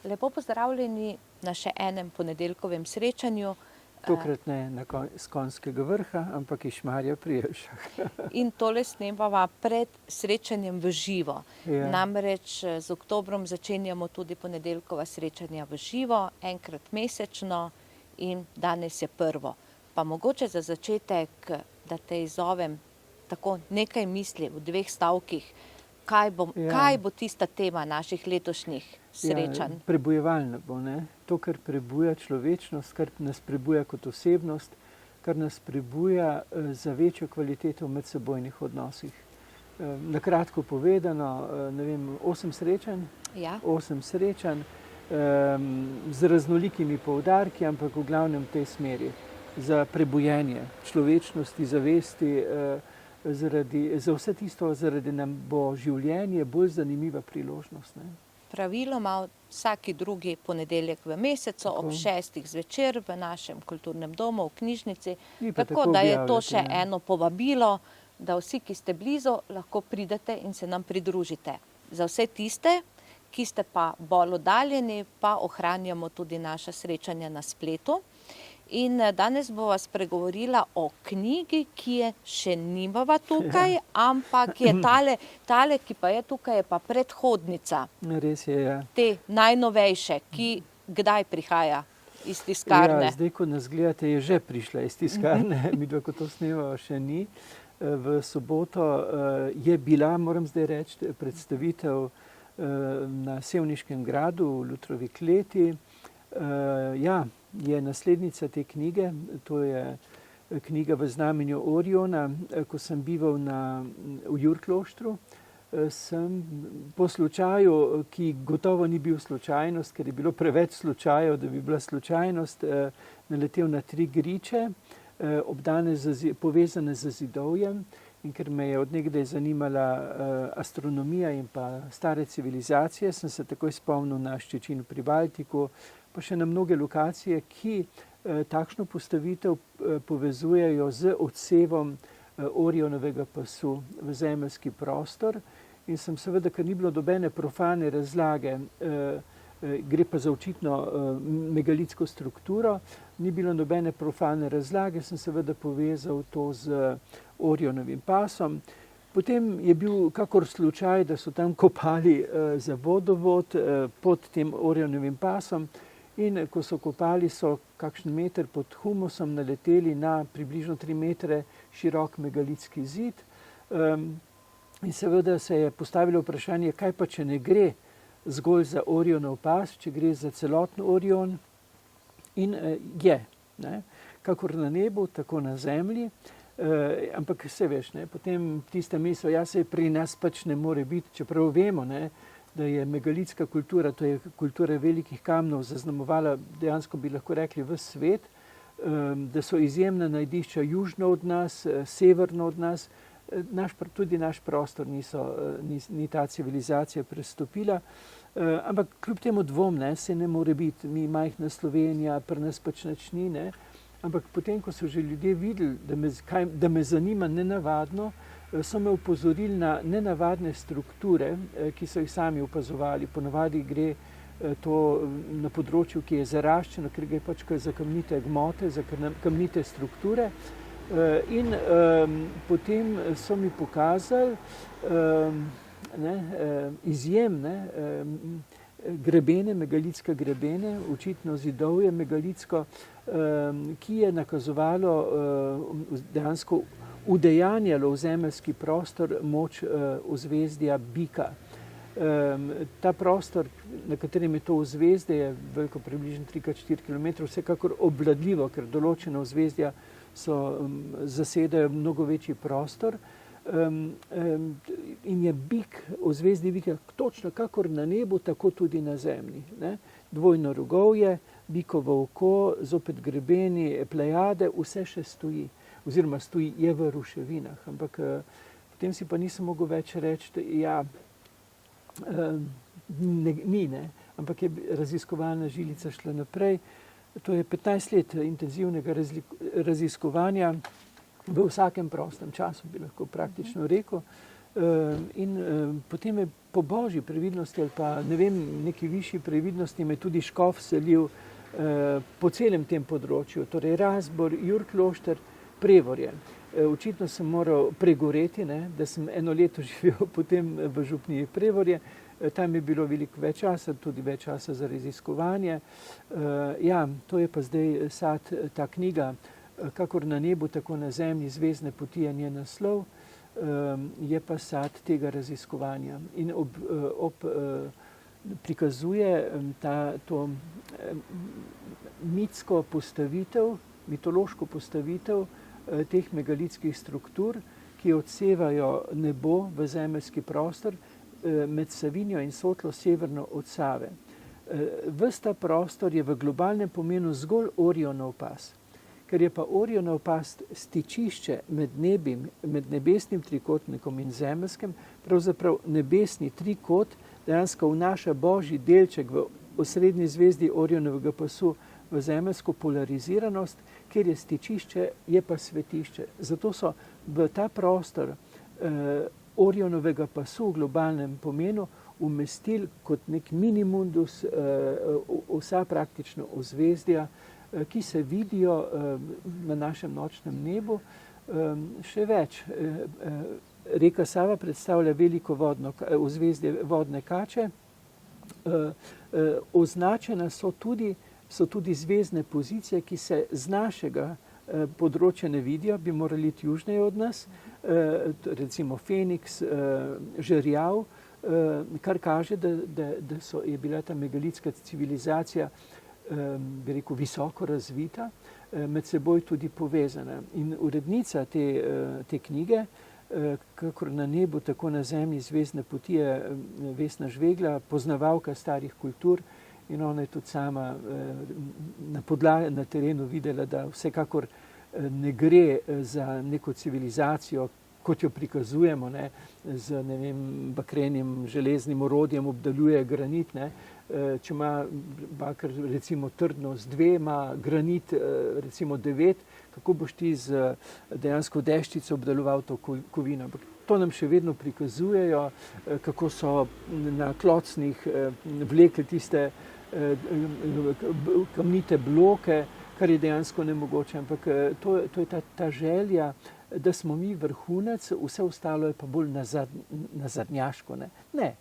Lepo pozdravljeni na še enem ponedeljkovem srečanju. Tokrat ne s Konjskega vrha, ampak iz Šmarja pri Jelšah. In tole snemava pred srečanjem v živo. Ja. Namreč z oktobrom začenjamo tudi ponedeljkova srečanja v živo, enkrat mesečno in danes je prvo. Pa mogoče za začetek, da te izzovem tako nekaj misli v 2 stavkih, kaj bo tista tema naših letošnjih srečanj? Ja, prebujevalna bo, ne? To, kar prebuja človečnost, kar nas prebuja kot osebnost, kar nas prebuja za večjo kvaliteto v medsebojnih odnosih. Na kratko povedano, 8 srečanj, Ja. 8 srečanj z raznolikimi poudarki, ampak v glavnem v tej smeri. Za prebujenje človečnosti, zavesti, za vse tisto, zaradi nam bo življenje bolj zanimiva priložnost. Ne? Praviloma vsaki drugi ponedeljek v mesecu ob 6. zvečer v našem kulturnem domu, v knjižnici. Tako da je to še eno povabilo, da vsi, ki ste blizu, lahko pridete in se nam pridružite. Za vse tiste, ki ste pa bolj oddaljeni, pa ohranjamo tudi naša srečanja na spletu. In danes bova spregovorila o knjigi, ki je še nimava tukaj, ampak je tale, ki pa je tukaj, je pa predhodnica. Res je, ja. Te najnovejše, ki kdaj prihaja iz tiskarne? Ja, zdaj, ko nas gledate, je že prišla iz tiskarne. Midva, ko to snemava, še ni. V soboto je bila, moram zdaj reči, predstavitev na Sevniškem gradu v Lutrovi kleti. Ja, je naslednica te knjige, to je knjiga v znamenju Oriona. Ko sem bival v Jurkloštru, sem po slučaju, ki gotovo ni bil slučajnost, ker je bilo preveč slučajev, da bi bila slučajnost, naletel na 3 griče, obdane povezane z zidovjem. In ker me je od nekdaj zanimala astronomija in pa stare civilizacije, sem se takoj spomnil na Ščečin pri Baltiku, pa še na mnoge lokacije, ki takšno postavitev povezujejo z odsevom Orionovega pasu v zemeljski prostor. In sem seveda, ker ni bilo nobene profane razlage, gre pa za očitno megalitsko strukturo, ni bilo nobene profane razlage, sem seveda povezal to z Orionovim pasom. Potem je bil kakor slučaj, da so tam kopali za vodovod pod tem Orionovim pasom. In ko so kopali, so kakšen meter pod humusom naleteli na približno 3 metre širok megalitski zid. In seveda se je postavilo vprašanje, kaj pa, če ne gre zgolj za Orionov pas, če gre za celoten Orion. In je, ne? Kakor na nebu, tako na zemlji. Ampak se veš, ne? Potem tista misel, ja, se pri nas pač ne more biti, čeprav vemo, ne? Da je megalitska kultura, to je kultura velikih kamnov, zaznamovala, dejansko bi lahko rekli, ves svet, da so izjemna najdišča južno od nas, severno od nas, tudi naš prostor ni ta civilizacija prestopila, ampak kljub temu dvom, ne, se ne more biti, mi majhna Slovenija, pri nas pač nič ni, ne, ampak potem, ko so že ljudje videli, da me zanima nenavadno, so me upozorili na nenavadne strukture, ki so jih sami opazovali. Ponavadi gre to na področju, ki je zaraščeno, ker gre pač za kamnite gmote, za kamnite strukture. In potem so mi pokazali izjemne grebene, megalitske grebene, očitno zidovje megalitsko, ki je nakazovalo dejansko udejanjalo v zemeljski prostor moč ozvezdja Bika. Ta prostor, na katerem je to ozvezdje, je veliko približno 3x4 km, vsekakor obvladljivo, ker določena ozvezdja zasedajo mnogo večji prostor. In je Bik, ozvezdje Bika, točno kakor na nebu, tako tudi na zemlji. Ne? Dvojno rogovje, Bikovo oko, zopet grebeni, plejade, vse še stoji. Oziroma stoji, je v ruševinah, ampak potem si pa nisem mogel več reči, ja, ni, ne, ampak je raziskovalna žilica šla naprej. To je 15 let intenzivnega raziskovanja v vsakem prostem času, bi lahko praktično rekel. In potem je po božji previdnosti ali pa ne vem, neki višji previdnosti me tudi škof selil po celem tem področju, torej Razbor, Jurklošter, Prevorje. Očitno sem moral pregoreti, da sem eno leto živel potem v župniji Prevorje. Tam je bilo veliko več časa, tudi več časa za raziskovanje. Ja, to je pa zdaj sad, ta knjiga, Kakor na nebu, tako na zemlji, zvezdne poti je njen naslov, je pa sad tega raziskovanja. In prikazuje to mitsko postavitev, mitološko postavitev teh megalitskih struktur, ki odsevajo nebo v zemeljski prostor med Savinjo in Sotlo severno od Save. Ves ta prostor je v globalnem pomenu zgolj Orionov pas. Ker je pa Orionov pas stičišče med nebesnim trikotnikom in zemeljskim, pravzaprav nebesni trikot dejansko vnaša božji delček v osrednji zvezdi Orionovega pasu v zemeljsko polariziranost, kjer je stičišče, je pa svetišče. Zato so v ta prostor Orionovega pasu v globalnem pomenu umestili kot nek minimundus vsa praktično ozvezdja, ki se vidijo na našem nočnem nebu. Še več, reka Sava predstavlja veliko ozvezdje vodne kače. Označena so tudi zvezdne pozicije, ki se z našega področja ne vidijo, bi morali iti južneje od nas, recimo Feniks, Žerjav, kar kaže, da je bila ta megalitska civilizacija bi rekel, visoko razvita, med seboj tudi povezana. In urednica te knjige, Kakor na nebu, tako na zemlji, zvezdne poti, je Vesna Žvegla, poznavalka starih kultur, in ona je tudi sama na terenu videla, da vsekakor ne gre za neko civilizacijo, kot jo prikazujemo, z bakrenim železnim orodjem obdeljuje granit. Če ima baker recimo trdnost 2, ima granit recimo 9, kako boš ti z dejansko deščico obdeloval to kovino? To nam še vedno prikazujejo, kako so na klocnih vlekli tiste kamnite bloke, kar je dejansko nemogoče. Ampak to je ta želja, da smo mi vrhunec, vse ostalo je pa bolj nazadnjaško. Ne.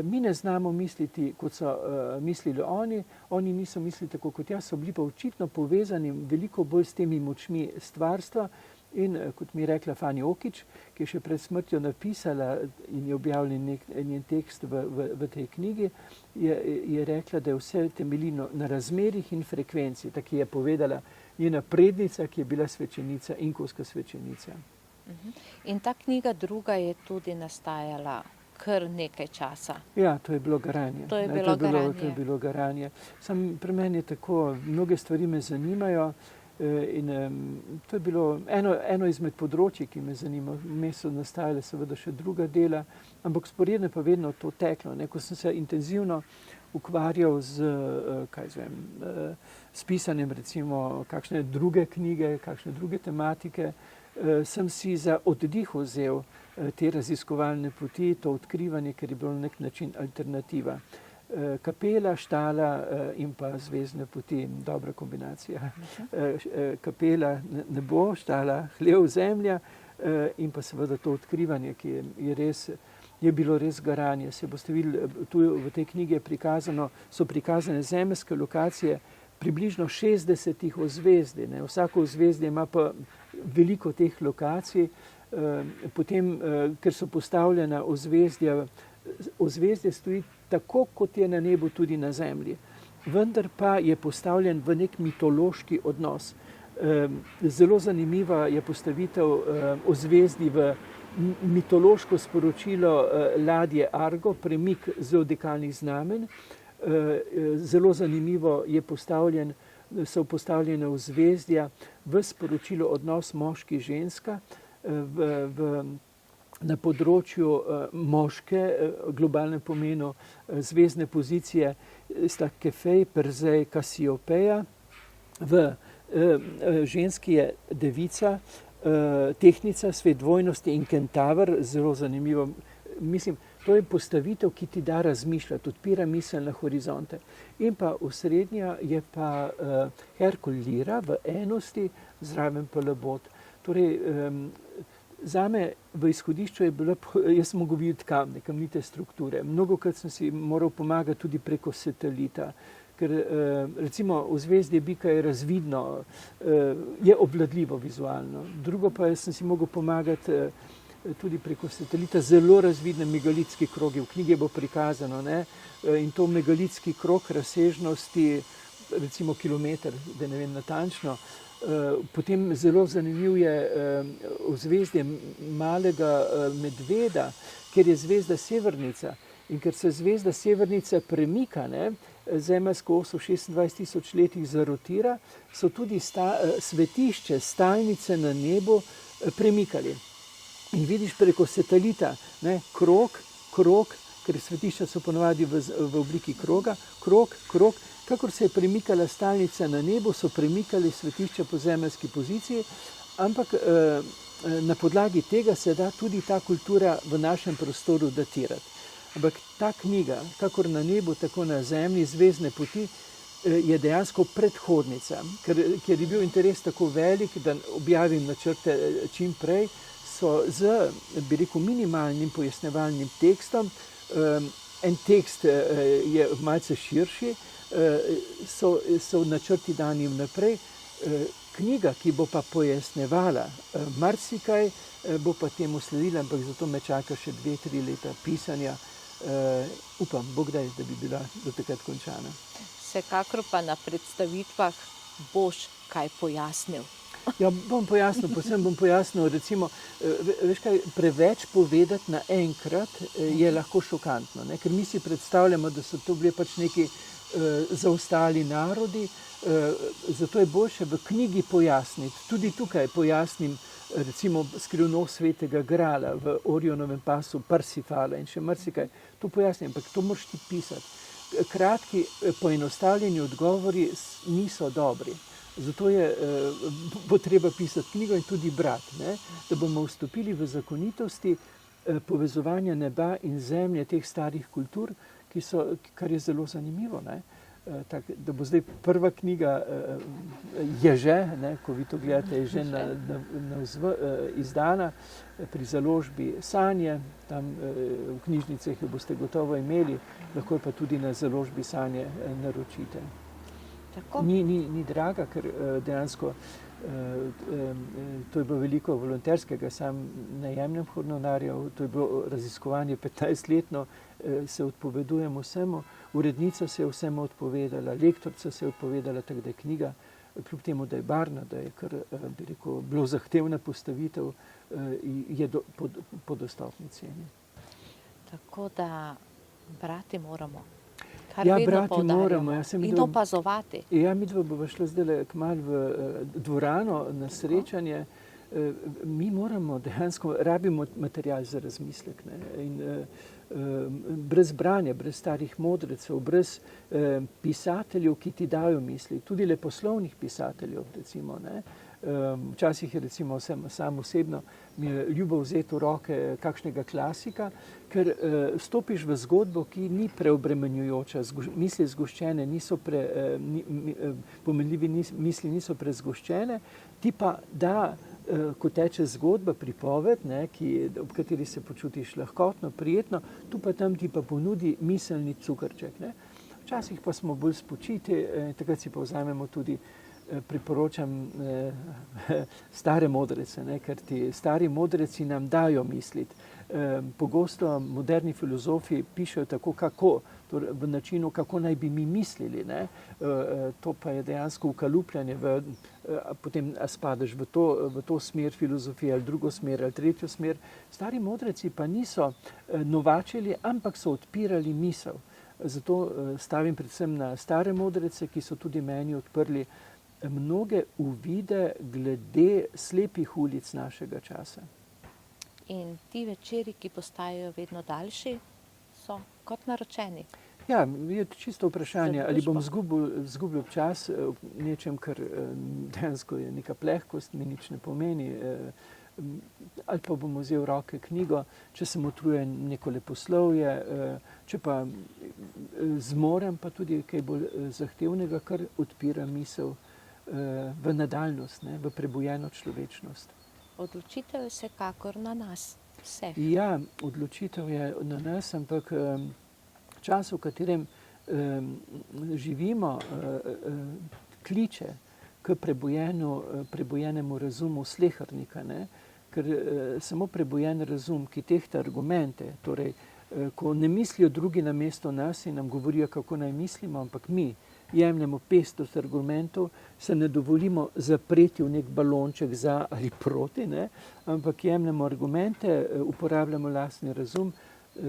Mi ne znamo misliti, kot so mislili oni niso mislili tako kot jaz, so bili pa očitno povezani veliko bolj s temi močmi stvarstva. In kot mi je rekla Fani Okić, ki je še pred smrtjo napisala in je objavljen njen tekst v tej knjigi, je rekla, da je vse temeljino na razmerjih in frekvenci, tako je povedala njena prednica, ki je bila svečenica, inkovska svečenica. In ta knjiga druga je tudi nastajala kar nekaj časa. Ja, to je bilo garanje. To je bilo garanje. Sam pri meni je tako, mnoge stvari me zanimajo. In to je bilo eno izmed področji, ki me zanima. Vmes so nastajale seveda še druga dela, ampak sporedno pa vedno to teklo. Ko sem se intenzivno ukvarjal s pisanjem recimo kakšne druge knjige, kakšne druge tematike, sem si za oddih vzel te raziskovalne poti, to odkrivanje, ker je bilo na nek način alternativa. Kapela, štala in pa zvezdne poti, dobra kombinacija. Kapela nebo, štala hlev, zemlja in pa seveda to odkrivanje, ki je bilo res garanje. Se boste videli, tu v tej knjigi so prikazane zemeljske lokacije približno 60 ozvezdij. Vsako ozvezdje ima pa veliko teh lokacij. Potem, ker so postavljena ozvezdja, ozvezdje stoji tako, kot je na nebu, tudi na zemlji. Vendar pa je postavljen v nek mitološki odnos. Zelo zanimiva je postavitev ozvezdij v mitološko sporočilo ladje Argo, premik zodiakalnih znamenj. Zelo zanimivo so postavljene ozvezdja v sporočilo odnos moški-ženska, na področju moške, globalnem pomenu zvezdne pozicije sta Kefej, Persej, Kasiopeja, v ženski je devica, Tehtnica, Svet dvojnosti in Kentaver, zelo zanimivo. Mislim, to je postavitev, ki ti da razmišljati, odpira miselne horizonte. In pa osrednja je pa Herkul Lira v enosti, zraven pa Labod. Torej, zame v izhodišču je bilo, jaz sem mogel videti kamne, kamnite strukture. Mnogokrat sem si moral pomagati tudi preko satelita, ker recimo v zvezdi bika je razvidno, je obvladljivo vizualno. Drugo pa sem si mogel pomagati tudi preko satelita, zelo razvidne megalitski krogi. V knjigi bo prikazano, ne? In to megalitski krog razsežnosti, recimo kilometer, da ne vem natančno. Potem zelo zanimiv je ozvezdje malega medveda, ker je zvezda Severnica. In ker se zvezda Severnica premika, ne, zemeljsko os v 26 000 letih zarotira, so tudi svetišče, stalnice na nebu premikali. In vidiš preko satelita, ne, krog, ker svetišča so ponovadi v obliki kroga, krog, kakor se je premikala stalnica na nebu, so premikali svetišča po zemeljski poziciji, ampak na podlagi tega se da tudi ta kultura v našem prostoru datirati. Ampak ta knjiga, kakor na nebu, tako na zemlji, Zvezdne poti, je dejansko predhodnica, ker je bil interes tako velik, da objavim načrte čim prej, so z, bi rekel, minimalnim pojasnevalnim tekstom, en tekst je malce širši, so načrti dani vnaprej, knjiga, ki bo pa pojasnevala marsikaj, bo pa temu sledila, ampak zato me čaka še 2-3 leta pisanja. Upam, Bog daj, da bi bila do takrat končana. Vsekakor pa na predstavitvah boš kaj pojasnil. Ja, bom pojasnil, recimo, veš kaj, preveč povedati naenkrat je lahko šokantno, ne? Ker mi si predstavljamo, da so to bili pač neki zaostali narodi, zato je boljše v knjigi pojasniti. Tudi tukaj pojasnim, recimo, skrivnost Svetega Grala v Orionovem pasu Parsifala in še marsikaj. To pojasnim, ampak to moraš ti pisati. Kratki, poenostavljeni odgovori niso dobri. Zato bo treba pisati knjigo in tudi brati, ne? Da bomo vstopili v zakonitosti povezovanja neba in zemlje teh starih kultur, kar je zelo zanimivo, ne? Da bo zdaj prva knjiga je že, ne, ko vi to gledate, je že izdana pri založbi Sanje, tam v knjižnicah jo boste gotovo imeli, lahko pa tudi na založbi Sanje naročite. Ni draga, ker dejansko to je bilo veliko volonterskega, sam ne jemljem honorarjev, to je bilo raziskovanje 15-letno, se odpovedujem vsemu, urednica se je vsemu odpovedala, lektorica se je odpovedala, tako da je knjiga, kljub temu, da je barvna, da je kar, bi rekel, bilo zahtevna postavitev, je po dostopni ceni. Tako da brati moramo. Ja, brati moramo. In opazovati. Ja, midva bova šla zdaj kmalu v dvorano na srečanje. Mi moramo dejansko, rabimo material za razmislek, ne? In brez branja, brez starih modrecev, brez pisateljev, ki ti dajo misli, tudi leposlovnih pisateljev, recimo, ne? Včasih je, recimo, sam osebno mi je ljubo vzeti v roke kakšnega klasika, ker stopiš v zgodbo, ki ni preobremenjujoča, misli zgoščene, pomenljivi misli niso prezgoščene, ti pa da, ko teče zgodba, pripoved, ne, ob kateri se počutiš lahkotno, prijetno, tu pa tam ti pa ponudi miselni cukrček, ne. Včasih pa smo bolj spočiti, takrat si pa vzamemo tudi, priporočam stare modrece, ne, ker ti stari modreci nam dajo misliti. Pogosto moderni filozofi pišejo tako, kako, torej v načinu, kako naj bi mi mislili, ne. To pa je dejansko ukalupljanje, potem spadaš v to smer filozofije ali drugo smer ali tretjo smer. Stari modreci pa niso novačili, ampak so odpirali misel. Zato stavim predvsem na stare modrece, ki so tudi meni odprli mnoge uvide glede slepih ulic našega časa. In ti večeri, ki postajajo vedno daljši, so kot naročeni. Ja, je čisto vprašanje, ali bom Zadržbo. izgubil čas v nečem, kar dejansko je neka plehkost, mi nič ne pomeni, ali pa bom vzel v roke knjigo, če sem utrujen, neko leposlovje, če pa zmorem, pa tudi kaj bolj zahtevnega, kar odpira misel v nadaljnost, ne, v prebujeno človečnost. Odločitev je vsekakor na nas vseh. Ja, odločitev je na nas, ampak čas, v katerem živimo, kliče k prebujenemu razumu slehernika, ne? Ker samo prebujen razum, ki tehta argumente, torej, ko ne mislijo drugi namesto nas in nam govorijo, kako naj mislimo, ampak mi jemljemo pestost argumentov, se ne dovolimo zapreti v nek balonček za ali proti, ne? Ampak jemljemo argumente, uporabljamo lastni razum,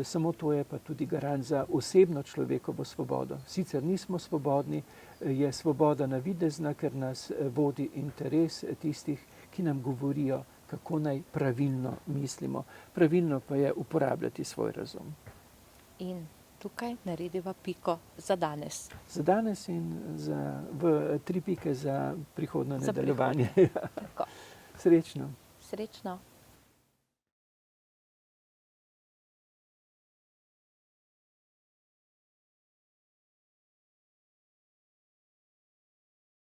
samo to je pa tudi garant za osebno človekovo svobodo. Sicer nismo svobodni, je svoboda navidezna, ker nas vodi interes tistih, ki nam govorijo, kako naj pravilno mislimo. Pravilno pa je uporabljati svoj razum. In tukaj narediva piko za danes. Za danes in v 3 pike za prihodnje nadaljevanje. Tako. Srečno. Srečno.